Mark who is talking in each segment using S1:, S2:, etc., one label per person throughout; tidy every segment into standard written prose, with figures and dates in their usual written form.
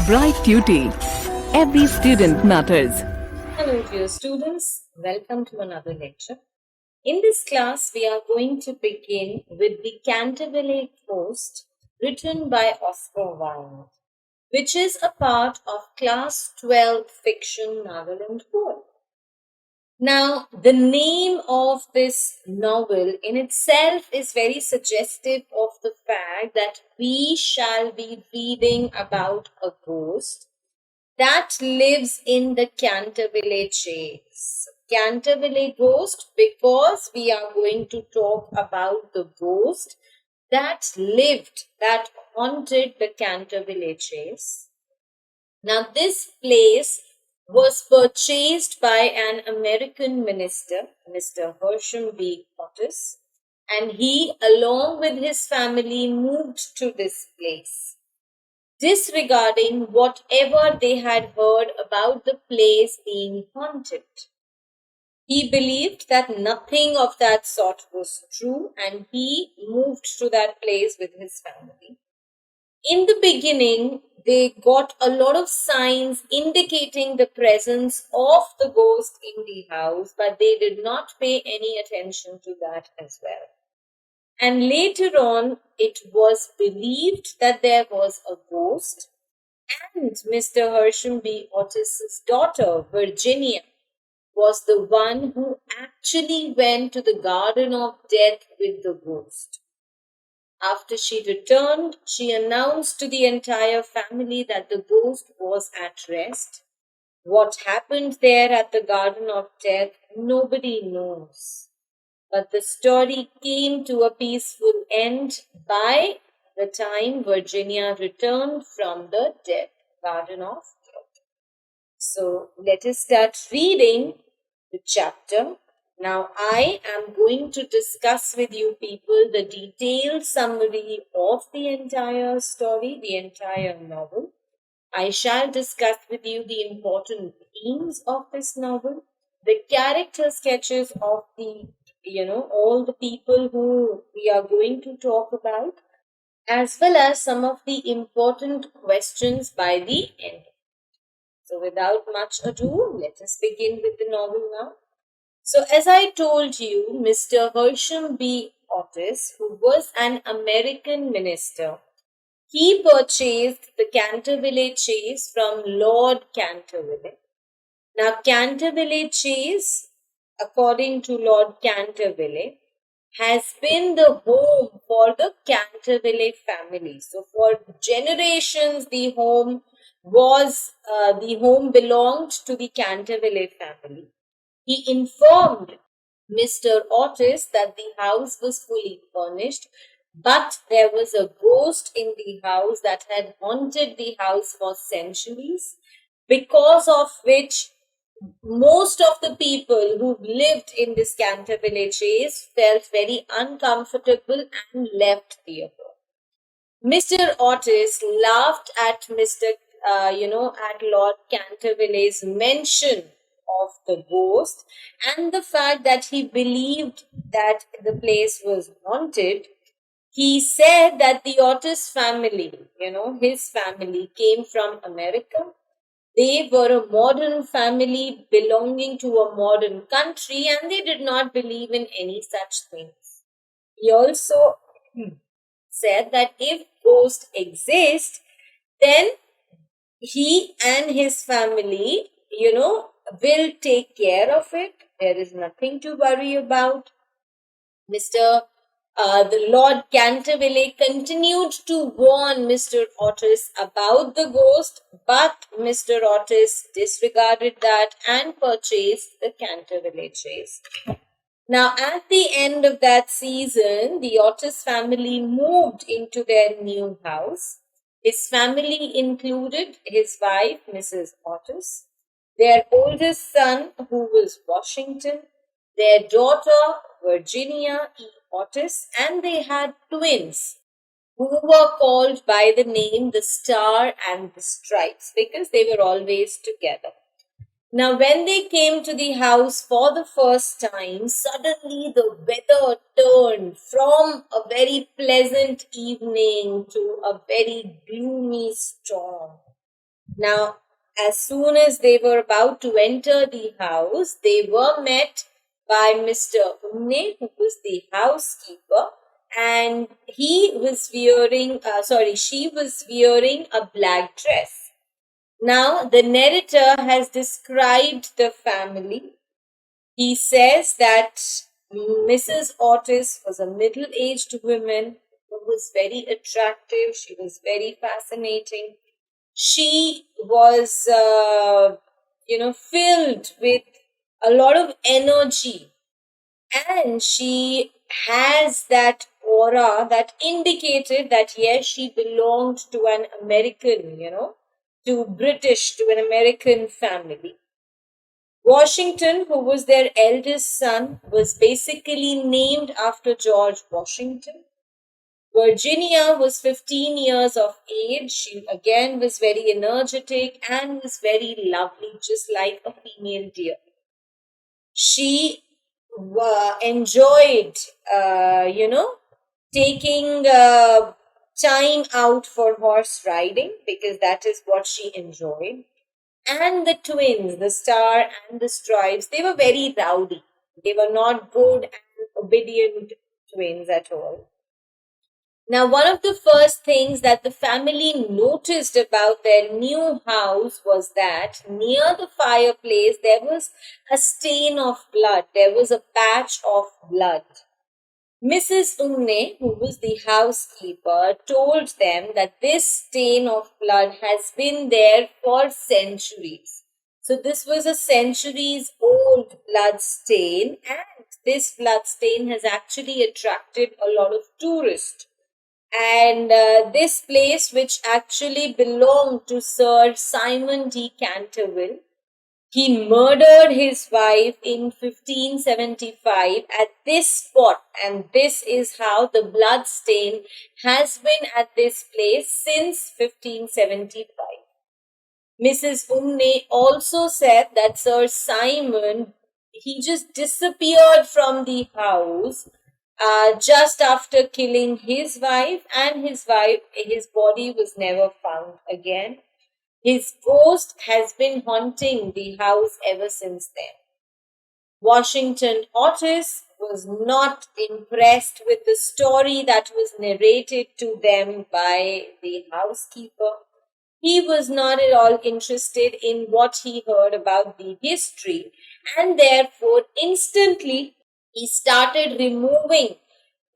S1: Bright Duty. Every student matters.
S2: Hello, dear students. Welcome to another lecture. In this class, we are going to begin with the Canterville Ghost written by Oscar Wilde, which is a part of Class 12 fiction novel and poem. Now, the name of this novel in itself is very suggestive of the fact that we shall be reading about a ghost that lives in the Canterville Chase. Canterville Ghost, because we are going to talk about the ghost that lived, that haunted the Canterville Chase. Now, this place was purchased by an American minister, Mr. Hersham B. Otis, and he, along with his family, moved to this place, disregarding whatever they had heard about the place being haunted. He believed that nothing of that sort was true, and he moved to that place with his family. In the beginning, they got a lot of signs indicating the presence of the ghost in the house, but they did not pay any attention to that as well. And later on, it was believed that there was a ghost, and Mr. Hersham B. Otis's daughter, Virginia, was the one who actually went to the Garden of Death with the ghost. After she returned, she announced to the entire family that the ghost was at rest. What happened there at the Garden of Death, nobody knows. But the story came to a peaceful end by the time Virginia returned from the Garden of Death. So let us start reading the chapter. Now I am going to discuss with you people the detailed summary of the entire story, the entire novel. I shall discuss with you the important themes of this novel, the character sketches of all the people who we are going to talk about, as well as some of the important questions by the end. So without much ado, let us begin with the novel now. So as I told you, Mr. Hersham B. Otis, who was an American minister, he purchased the Canterville Chase from Lord Canterville. Now, Canterville Chase, according to Lord Canterville, has been the home for the Canterville family. So, for generations, the home belonged to the Canterville family. He informed Mr. Otis that the house was fully furnished, but there was a ghost in the house that had haunted the house for centuries, because of which most of the people who lived in this Canterville Chase felt very uncomfortable and left the abode. Mr. Otis laughed at at Lord Canterville's mention of the ghost and the fact that he believed that the place was haunted. He said that the Otis family, his family came from America. They were a modern family belonging to a modern country, and they did not believe in any such things. He also said that if ghosts exist, then he and his family, will take care of it. There is nothing to worry about. The Lord Canterville continued to warn Mr. Otis about the ghost, but Mr. Otis disregarded that and purchased the Canterville Chase. Now, at the end of that season, the Otis family moved into their new house. His family included his wife, Mrs. Otis, their oldest son, who was Washington, their daughter, Virginia E. Otis, and they had twins who were called by the name the Star and the Stripes because they were always together. Now, when they came to the house for the first time, suddenly the weather turned from a very pleasant evening to a very gloomy storm. Now, as soon as they were about to enter the house, they were met by Mr. Unne, who was the housekeeper, and she was wearing a black dress. Now, the narrator has described the family. He says that Mrs. Otis was a middle aged woman who was very attractive, she was very fascinating. She was, filled with a lot of energy, and she has that aura that indicated that yes, she belonged to an American, to an American family. Washington, who was their eldest son, was basically named after George Washington. Virginia was 15 years of age. She again was very energetic and was very lovely, just like a female deer. She enjoyed, taking time out for horse riding because that is what she enjoyed. And the twins, the Star and the Stripes, they were very rowdy. They were not good and obedient twins at all. Now, one of the first things that the family noticed about their new house was that near the fireplace there was a stain of blood. There was a patch of blood. Mrs. Unne, who was the housekeeper, told them that this stain of blood has been there for centuries. So this was a centuries old blood stain, and this blood stain has actually attracted a lot of tourists. And this place, which actually belonged to Sir Simon de Canterville, he murdered his wife in 1575 at this spot, and this is how the blood stain has been at this place since 1575. Mrs. Unne also said that Sir Simon, he just disappeared from the house just after killing his wife, and his body was never found again. His ghost has been haunting the house ever since then. Washington Otis was not impressed with the story that was narrated to them by the housekeeper. He was not at all interested in what he heard about the history, and therefore instantly he started removing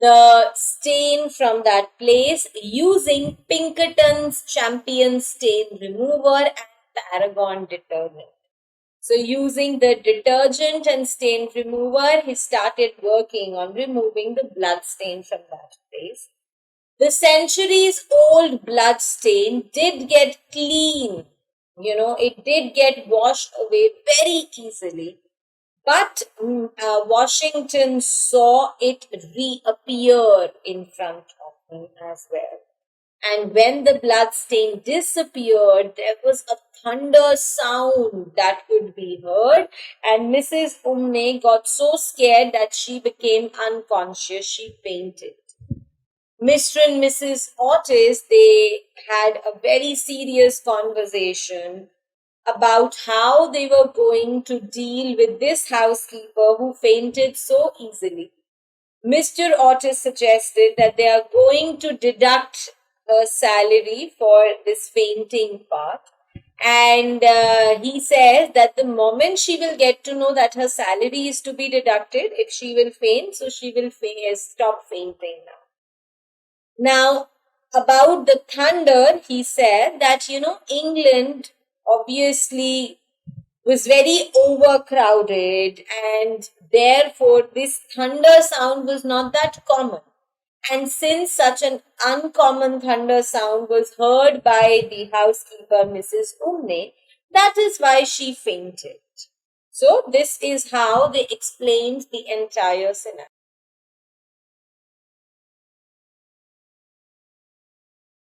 S2: the stain from that place using Pinkerton's Champion Stain Remover and Paragon detergent. So, using the detergent and stain remover, he started working on removing the blood stain from that place. The centuries old blood stain did get clean. It did get washed away very easily. But Washington saw it reappear in front of him as well. And when the blood stain disappeared, there was a thunder sound that could be heard. And Mrs. Umne got so scared that she became unconscious. She fainted. Mr. and Mrs. Otis, they had a very serious conversation about how they were going to deal with this housekeeper who fainted so easily. Mr. Otis suggested that they are going to deduct her salary for this fainting part. And he says that the moment she will get to know that her salary is to be deducted, if she will faint, so she will stop fainting now. Now, about the thunder, he said that, England obviously was very overcrowded, and therefore this thunder sound was not that common. And since such an uncommon thunder sound was heard by the housekeeper, Mrs. Umne, that is why she fainted. So this is how they explained the entire scenario.